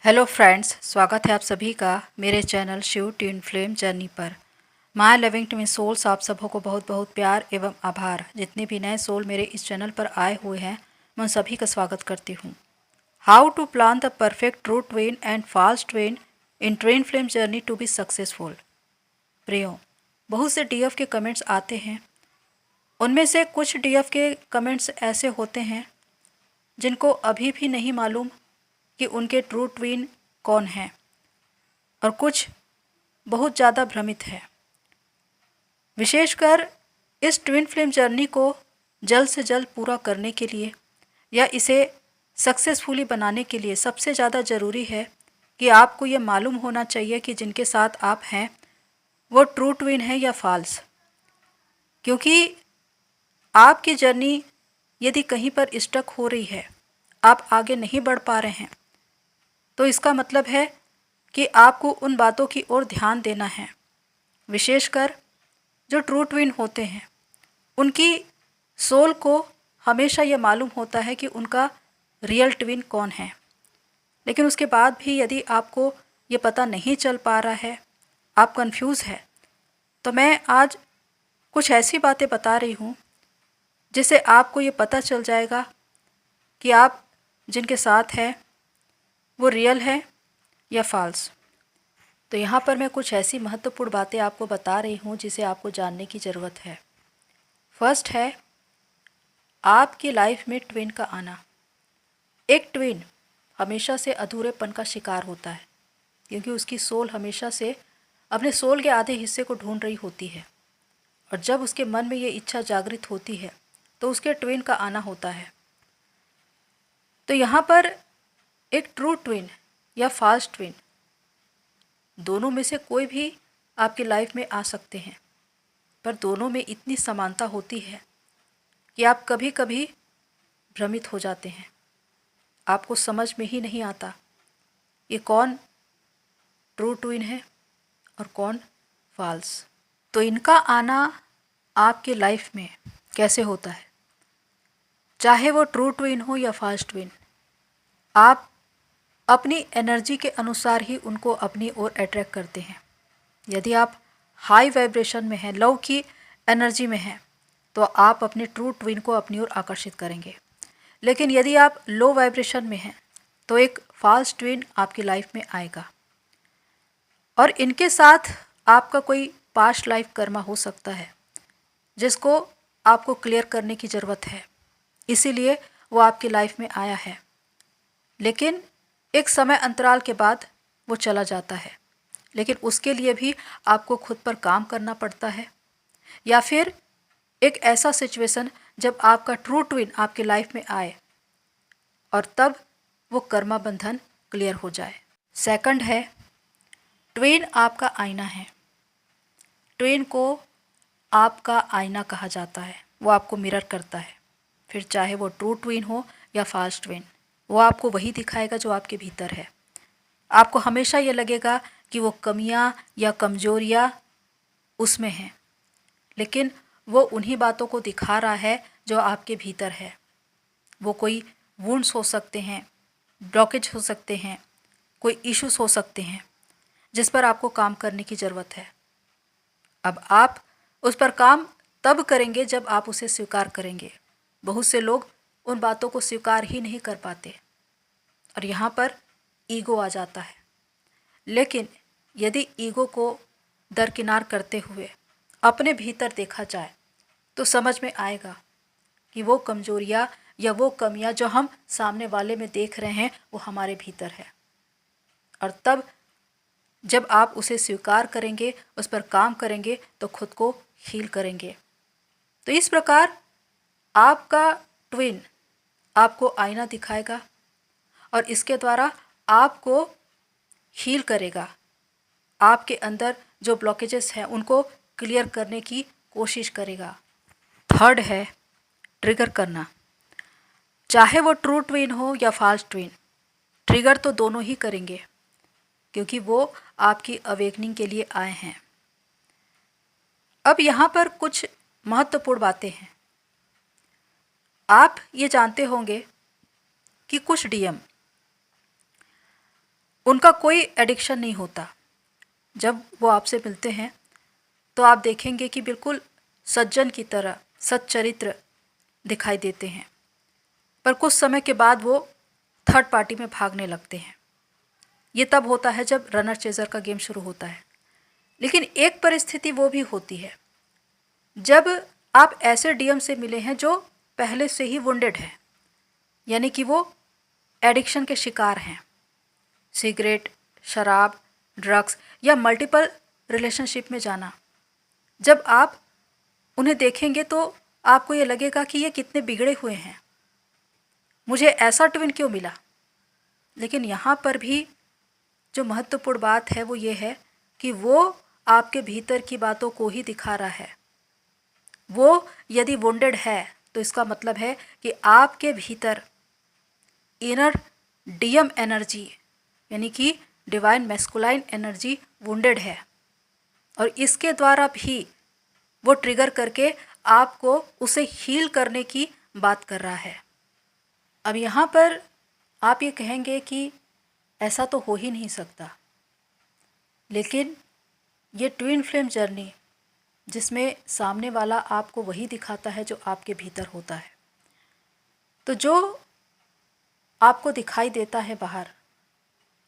Hello friends, स्वागत है आप सभी का मेरे channel Shiv twin flame journey पर। माय लविंग ट्विन सोल्स, आप सबों को बहुत बहुत प्यार एवं आभार। जितने भी नए सोल मेरे इस चैनल पर आए हुए हैं मैं उन सभी का स्वागत करती हूँ। How to plan the perfect true twin and false twin in twin flame journey to be successful. प्रियो, बहुत से डीएफ के कमेंट्स आते हैं। उनमें से कुछ डीएफ के कमेंट्स ऐसे होते हैं जिनको अभी भी नहीं मालूम कि उनके ट्रू ट्विन कौन हैं, और कुछ बहुत ज़्यादा भ्रमित है। विशेषकर इस ट्विन फ्लेम जर्नी को जल्द से जल्द पूरा करने के लिए या इसे सक्सेसफुली बनाने के लिए सबसे ज़्यादा ज़रूरी है कि आपको ये मालूम होना चाहिए कि जिनके साथ आप हैं वो ट्रू ट्विन है या फॉल्स। क्योंकि आपकी जर्नी यदि कहीं पर स्टक हो रही है, आप आगे नहीं बढ़ पा रहे हैं, तो इसका मतलब है कि आपको उन बातों की ओर ध्यान देना है। विशेषकर जो ट्रू ट्विन होते हैं उनकी सोल को हमेशा ये मालूम होता है कि उनका रियल ट्विन कौन है। लेकिन उसके बाद भी यदि आपको ये पता नहीं चल पा रहा है, आप कंफ्यूज है, तो मैं आज कुछ ऐसी बातें बता रही हूँ जिससे आपको ये पता चल जाएगा कि आप जिनके साथ हैं वो रियल है या फॉल्स। तो यहाँ पर मैं कुछ ऐसी महत्वपूर्ण बातें आपको बता रही हूँ जिसे आपको जानने की ज़रूरत है। फर्स्ट है आपकी लाइफ में ट्विन का आना। एक ट्विन हमेशा से अधूरेपन का शिकार होता है, क्योंकि उसकी सोल हमेशा से अपने सोल के आधे हिस्से को ढूंढ रही होती है, और जब उसके मन में ये इच्छा जागृत होती है तो उसके ट्विन का आना होता है। तो यहाँ पर एक ट्रू ट्विन या फॉल्स ट्विन, दोनों में से कोई भी आपकी लाइफ में आ सकते हैं, पर दोनों में इतनी समानता होती है कि आप कभी कभी भ्रमित हो जाते हैं। आपको समझ में ही नहीं आता ये कौन ट्रू ट्विन है और कौन फॉल्स। तो इनका आना आपकी लाइफ में कैसे होता है, चाहे वो ट्रू ट्विन हो या फॉल्स ट्विन, आप अपनी एनर्जी के अनुसार ही उनको अपनी ओर अट्रैक्ट करते हैं। यदि आप हाई वाइब्रेशन में हैं, लव की एनर्जी में हैं, तो आप अपने ट्रू ट्विन को अपनी ओर आकर्षित करेंगे। लेकिन यदि आप लो वाइब्रेशन में हैं तो एक फॉल्स ट्विन आपकी लाइफ में आएगा, और इनके साथ आपका कोई पास्ट लाइफ कर्मा हो सकता है जिसको आपको क्लियर करने की ज़रूरत है, इसीलिए वो आपकी लाइफ में आया है। लेकिन एक समय अंतराल के बाद वो चला जाता है, लेकिन उसके लिए भी आपको खुद पर काम करना पड़ता है, या फिर एक ऐसा सिचुएशन जब आपका ट्रू ट्विन आपकी लाइफ में आए और तब वो कर्मा बंधन क्लियर हो जाए। सेकंड है ट्विन आपका आईना है। ट्विन को आपका आईना कहा जाता है, वो आपको मिरर करता है। फिर चाहे वो ट्रू ट्विन हो या फॉल्स ट्विन, वो आपको वही दिखाएगा जो आपके भीतर है। आपको हमेशा ये लगेगा कि वो कमियां या कमजोरियां उसमें हैं, लेकिन वो उन्हीं बातों को दिखा रहा है जो आपके भीतर है। वो कोई वुंड्स हो सकते हैं, ब्लॉकेज हो सकते हैं, कोई इश्यूज हो सकते हैं जिस पर आपको काम करने की ज़रूरत है। अब आप उस पर काम तब करेंगे जब आप उसे स्वीकार करेंगे। बहुत से लोग उन बातों को स्वीकार ही नहीं कर पाते और यहाँ पर ईगो आ जाता है। लेकिन यदि ईगो को दरकिनार करते हुए अपने भीतर देखा जाए तो समझ में आएगा कि वो कमजोरियाँ या वो कमियाँ जो हम सामने वाले में देख रहे हैं वो हमारे भीतर है। और तब जब आप उसे स्वीकार करेंगे, उस पर काम करेंगे, तो खुद को हील करेंगे। तो इस प्रकार आपका ट्विन आपको आईना दिखाएगा और इसके द्वारा आपको हील करेगा। आपके अंदर जो ब्लॉकेजेस हैं उनको क्लियर करने की कोशिश करेगा। थर्ड है ट्रिगर करना। चाहे वो ट्रू ट्विन हो या फॉल्स ट्विन, ट्रिगर तो दोनों ही करेंगे, क्योंकि वो आपकी अवेकनिंग के लिए आए हैं। अब यहाँ पर कुछ महत्वपूर्ण बातें हैं। आप ये जानते होंगे कि कुछ डीएम उनका कोई एडिक्शन नहीं होता। जब वो आपसे मिलते हैं तो आप देखेंगे कि बिल्कुल सज्जन की तरह सच्चरित्र दिखाई देते हैं, पर कुछ समय के बाद वो थर्ड पार्टी में भागने लगते हैं। ये तब होता है जब रनर चेजर का गेम शुरू होता है। लेकिन एक परिस्थिति वो भी होती है जब आप ऐसे डीएम से मिले हैं जो पहले से ही वुंडेड है, यानी कि वो एडिक्शन के शिकार हैं। सिगरेट, शराब, ड्रग्स या मल्टीपल रिलेशनशिप में जाना। जब आप उन्हें देखेंगे तो आपको ये लगेगा कि ये कितने बिगड़े हुए हैं, मुझे ऐसा ट्विन क्यों मिला। लेकिन यहाँ पर भी जो महत्वपूर्ण बात है वो ये है कि वो आपके भीतर की बातों को ही दिखा रहा है। वो यदि वुंडेड है तो इसका मतलब है कि आपके भीतर इनर डीएम एनर्जी, यानी कि डिवाइन मैस्कुलाइन एनर्जी वुंडेड है, और इसके द्वारा भी वो ट्रिगर करके आपको उसे हील करने की बात कर रहा है। अब यहाँ पर आप ये कहेंगे कि ऐसा तो हो ही नहीं सकता, लेकिन ये ट्विन फ्लेम जर्नी जिसमें सामने वाला आपको वही दिखाता है जो आपके भीतर होता है, तो जो आपको दिखाई देता है बाहर,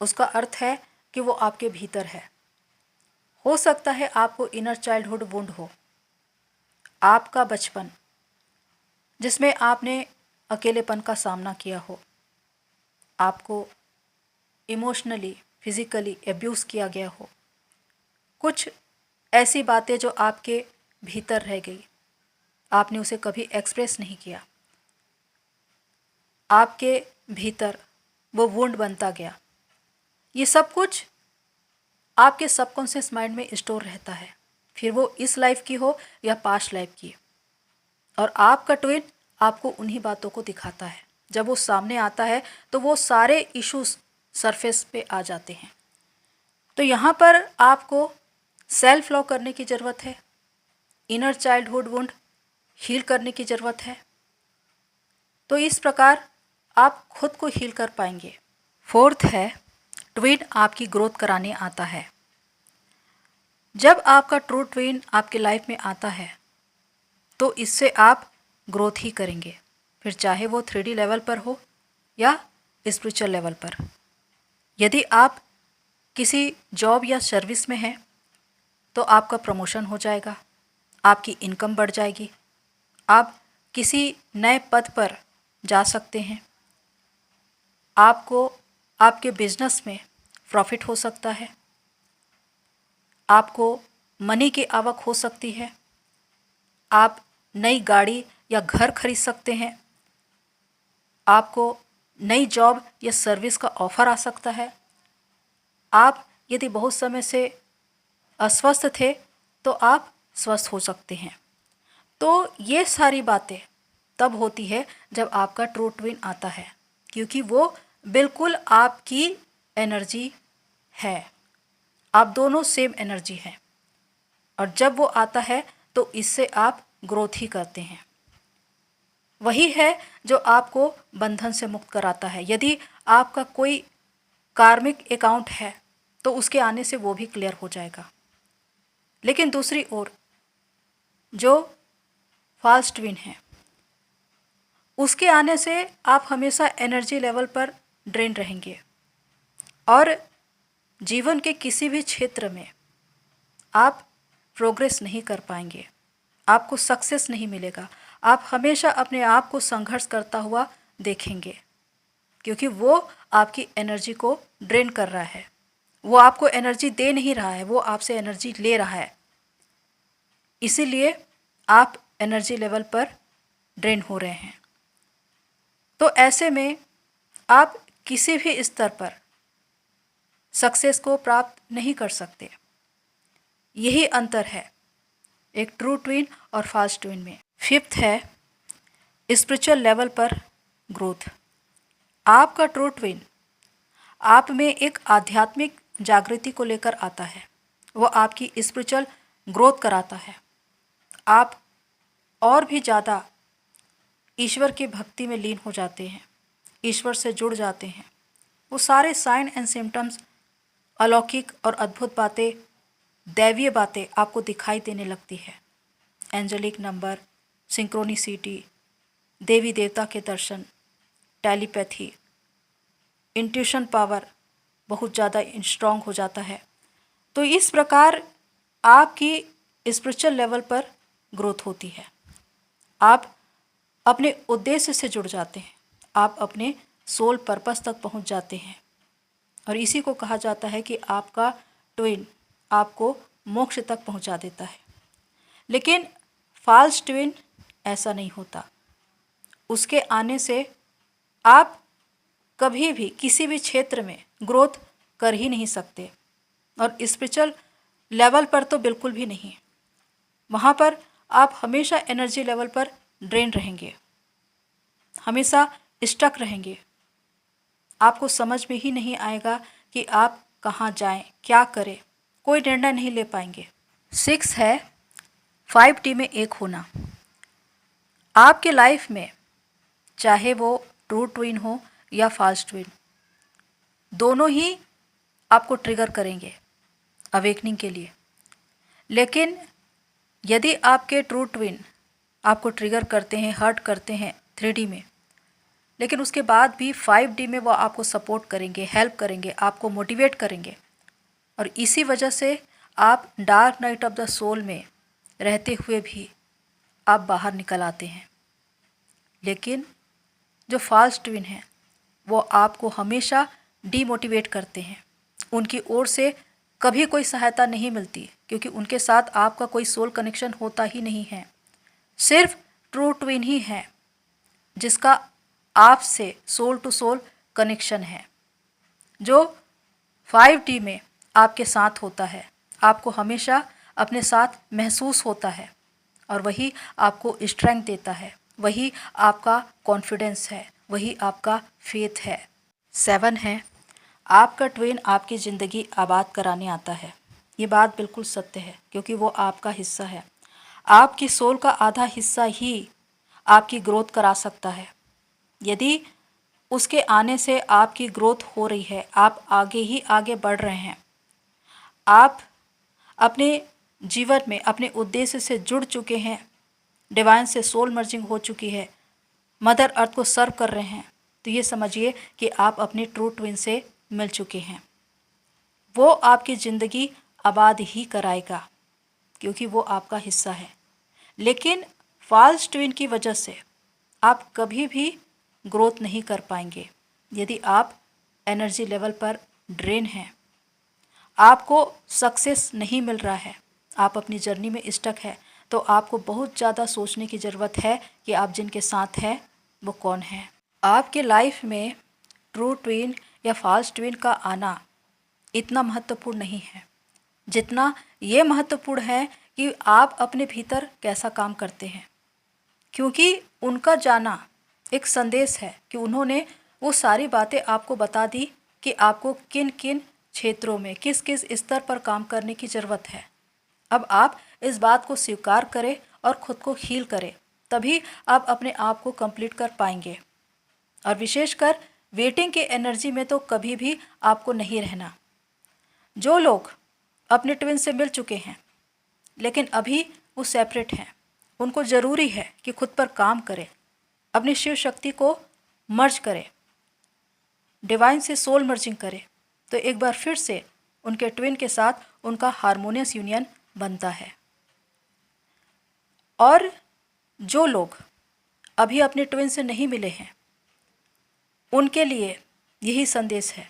उसका अर्थ है कि वो आपके भीतर है। हो सकता है आपको इनर चाइल्डहुड वुंड हो, आपका बचपन जिसमें आपने अकेलेपन का सामना किया हो, आपको इमोशनली, फिजिकली एब्यूज़ किया गया हो, कुछ ऐसी बातें जो आपके भीतर रह गई, आपने उसे कभी एक्सप्रेस नहीं किया, आपके भीतर वो वुंड बनता गया। ये सब कुछ आपके सबकॉन्शियस माइंड में स्टोर रहता है, फिर वो इस लाइफ की हो या पास्ट लाइफ की, और आपका ट्विन आपको उन्हीं बातों को दिखाता है। जब वो सामने आता है तो वो सारे इश्यूज सरफेस पे आ जाते हैं। तो यहाँ पर आपको सेल्फ लव करने की ज़रूरत है, इनर चाइल्डहुड वुंड हील करने की ज़रूरत है। तो इस प्रकार आप खुद को हील कर पाएंगे। फोर्थ है, ट्विन आपकी ग्रोथ कराने आता है। जब आपका ट्रू ट्विन आपके लाइफ में आता है तो इससे आप ग्रोथ ही करेंगे, फिर चाहे वो 3D लेवल पर हो या स्पिरिचुअल लेवल पर। यदि आप किसी जॉब या सर्विस में हैं तो आपका प्रमोशन हो जाएगा, आपकी इनकम बढ़ जाएगी, आप किसी नए पद पर जा सकते हैं, आपको आपके बिजनेस में प्रॉफिट हो सकता है, आपको मनी की आवक हो सकती है, आप नई गाड़ी या घर खरीद सकते हैं, आपको नई जॉब या सर्विस का ऑफर आ सकता है, आप यदि बहुत समय से अस्वस्थ थे तो आप स्वस्थ हो सकते हैं। तो ये सारी बातें तब होती है जब आपका ट्रू ट्विन आता है, क्योंकि वो बिल्कुल आपकी एनर्जी है, आप दोनों सेम एनर्जी हैं, और जब वो आता है तो इससे आप ग्रोथ ही करते हैं। वही है जो आपको बंधन से मुक्त कराता है। यदि आपका कोई कार्मिक अकाउंट है तो उसके आने से वो भी क्लियर हो जाएगा। लेकिन दूसरी ओर जो फॉल्स ट्विन है, उसके आने से आप हमेशा एनर्जी लेवल पर ड्रेन रहेंगे और जीवन के किसी भी क्षेत्र में आप प्रोग्रेस नहीं कर पाएंगे, आपको सक्सेस नहीं मिलेगा, आप हमेशा अपने आप को संघर्ष करता हुआ देखेंगे, क्योंकि वो आपकी एनर्जी को ड्रेन कर रहा है। वो आपको एनर्जी दे नहीं रहा है, वो आपसे एनर्जी ले रहा है। इसीलिए आप एनर्जी लेवल पर ड्रेन हो रहे हैं। तो ऐसे में आप किसी भी स्तर पर सक्सेस को प्राप्त नहीं कर सकते। यही अंतर है एक ट्रू ट्विन और फॉल्स ट्विन में। फिफ्थ है स्पिरिचुअल लेवल पर ग्रोथ। आपका ट्रू ट्विन आप में एक आध्यात्मिक जागृति को लेकर आता है, वो आपकी स्पिरिचुअल ग्रोथ कराता है। आप और भी ज़्यादा ईश्वर की भक्ति में लीन हो जाते हैं, ईश्वर से जुड़ जाते हैं, वो सारे साइन एंड सिम्टम्स, अलौकिक और अद्भुत बातें, दैवीय बातें आपको दिखाई देने लगती है। एंजेलिक नंबर, सिंक्रोनिसिटी, देवी देवता के दर्शन, टेलीपैथी, इंट्यूशन पावर बहुत ज़्यादा स्ट्रांग हो जाता है। तो इस प्रकार आपकी स्पिरिचुअल लेवल पर ग्रोथ होती है। आप अपने उद्देश्य से जुड़ जाते हैं, आप अपने सोल पर्पस तक पहुंच जाते हैं, और इसी को कहा जाता है कि आपका ट्विन आपको मोक्ष तक पहुंचा देता है। लेकिन फॉल्स ट्विन ऐसा नहीं होता। उसके आने से आप कभी भी किसी भी क्षेत्र में ग्रोथ कर ही नहीं सकते, और स्पिरिचुअल लेवल पर तो बिल्कुल भी नहीं। वहाँ पर आप हमेशा एनर्जी लेवल पर ड्रेन रहेंगे, हमेशा स्टक रहेंगे। आपको समझ में ही नहीं आएगा कि आप कहाँ जाएं, क्या करें, कोई निर्णय नहीं ले पाएंगे। 6 है 5D में एक होना। आपके लाइफ में चाहे वो ट्रू ट्विन हो या फॉल्स ट्विन, दोनों ही आपको ट्रिगर करेंगे अवेकनिंग के लिए। लेकिन यदि आपके ट्रू ट्विन आपको ट्रिगर करते हैं, हर्ट करते हैं 3D में, लेकिन उसके बाद भी 5D में वो आपको सपोर्ट करेंगे, हेल्प करेंगे, आपको मोटिवेट करेंगे, और इसी वजह से आप dark night of the soul में रहते हुए भी आप बाहर निकल आते हैं। लेकिन जो फॉल्स ट्विन हैं वो आपको हमेशा डीमोटिवेट करते हैं। उनकी ओर से कभी कोई सहायता नहीं मिलती, क्योंकि उनके साथ आपका कोई सोल कनेक्शन होता ही नहीं है। सिर्फ ट्रू ट्विन ही है जिसका आपसे सोल टू सोल कनेक्शन है, जो 5D में आपके साथ होता है, आपको हमेशा अपने साथ महसूस होता है, और वही आपको स्ट्रेंथ देता है, वही आपका कॉन्फिडेंस है, वही आपका फेथ है। 7 है आपका ट्विन आपकी ज़िंदगी आबाद कराने आता है। ये बात बिल्कुल सत्य है, क्योंकि वो आपका हिस्सा है। आपकी सोल का आधा हिस्सा ही आपकी ग्रोथ करा सकता है। यदि उसके आने से आपकी ग्रोथ हो रही है, आप आगे ही आगे बढ़ रहे हैं, आप अपने जीवन में अपने उद्देश्य से जुड़ चुके हैं, डिवाइन से सोल मर्जिंग हो चुकी है, मदर अर्थ को सर्व कर रहे हैं, तो ये समझिए कि आप अपने ट्रू ट्विन से मिल चुके हैं। वो आपकी ज़िंदगी आबाद ही कराएगा, क्योंकि वो आपका हिस्सा है। लेकिन फॉल्स ट्विन की वजह से आप कभी भी ग्रोथ नहीं कर पाएंगे। यदि आप एनर्जी लेवल पर ड्रेन हैं, आपको सक्सेस नहीं मिल रहा है, आप अपनी जर्नी में स्टक है, तो आपको बहुत ज़्यादा सोचने की ज़रूरत है कि आप जिनके साथ हैं वो कौन है। आपके लाइफ में ट्रू ट्विन या फॉल्स ट्विन का आना इतना महत्वपूर्ण नहीं है जितना ये महत्वपूर्ण है कि आप अपने भीतर कैसा काम करते हैं, क्योंकि उनका जाना एक संदेश है कि उन्होंने वो सारी बातें आपको बता दी कि आपको किन किन क्षेत्रों में किस किस स्तर पर काम करने की ज़रूरत है। अब आप इस बात को स्वीकार करें और ख़ुद को हील करें, तभी आप अपने आप को कंप्लीट कर पाएंगे। और विशेषकर वेटिंग के एनर्जी में तो कभी भी आपको नहीं रहना। जो लोग अपने ट्विन से मिल चुके हैं लेकिन अभी वो सेपरेट हैं, उनको ज़रूरी है कि खुद पर काम करें, अपनी शिव शक्ति को मर्ज करें, डिवाइन से सोल मर्जिंग करें, तो एक बार फिर से उनके ट्विन के साथ उनका हारमोनियस यूनियन बनता है। और जो लोग अभी अपने ट्विन से नहीं मिले हैं, उनके लिए यही संदेश है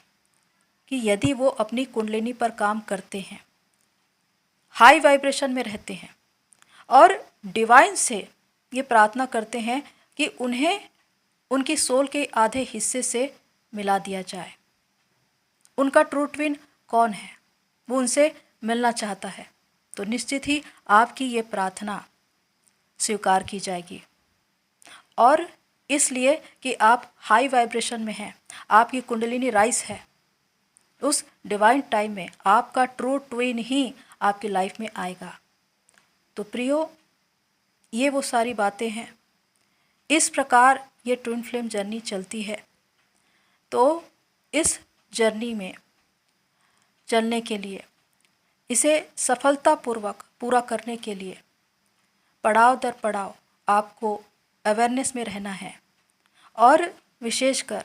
कि यदि वो अपनी कुंडलिनी पर काम करते हैं, हाई वाइब्रेशन में रहते हैं और डिवाइन से ये प्रार्थना करते हैं कि उन्हें उनकी सोल के आधे हिस्से से मिला दिया जाए। उनका ट्रू ट्विन कौन है, वो उनसे मिलना चाहता है, तो निश्चित ही आपकी ये प्रार्थना स्वीकार की जाएगी। और इसलिए कि आप हाई वाइब्रेशन में हैं, आपकी कुंडलिनी राइज है, उस डिवाइन टाइम में आपका ट्रू ट्विन ही आपकी लाइफ में आएगा। तो प्रियो, ये वो सारी बातें हैं। इस प्रकार ये ट्विन फ्लेम जर्नी चलती है। तो इस जर्नी में चलने के लिए, इसे सफलतापूर्वक पूरा करने के लिए पड़ाव दर पड़ाव आपको अवेयरनेस में रहना है और विशेषकर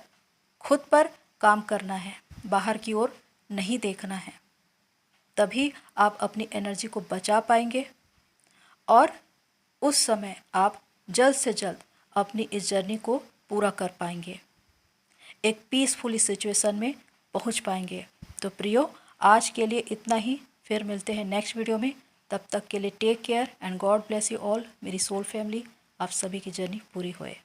खुद पर काम करना है, बाहर की ओर नहीं देखना है। तभी आप अपनी एनर्जी को बचा पाएंगे और उस समय आप जल्द से जल्द अपनी इस जर्नी को पूरा कर पाएंगे, एक पीसफुली सिचुएशन में पहुंच पाएंगे। तो प्रियो, आज के लिए इतना ही, फिर मिलते हैं नेक्स्ट वीडियो में। तब तक के लिए take care and God bless you all. मेरी सोल फैमिली, आप सभी की जर्नी पूरी होए।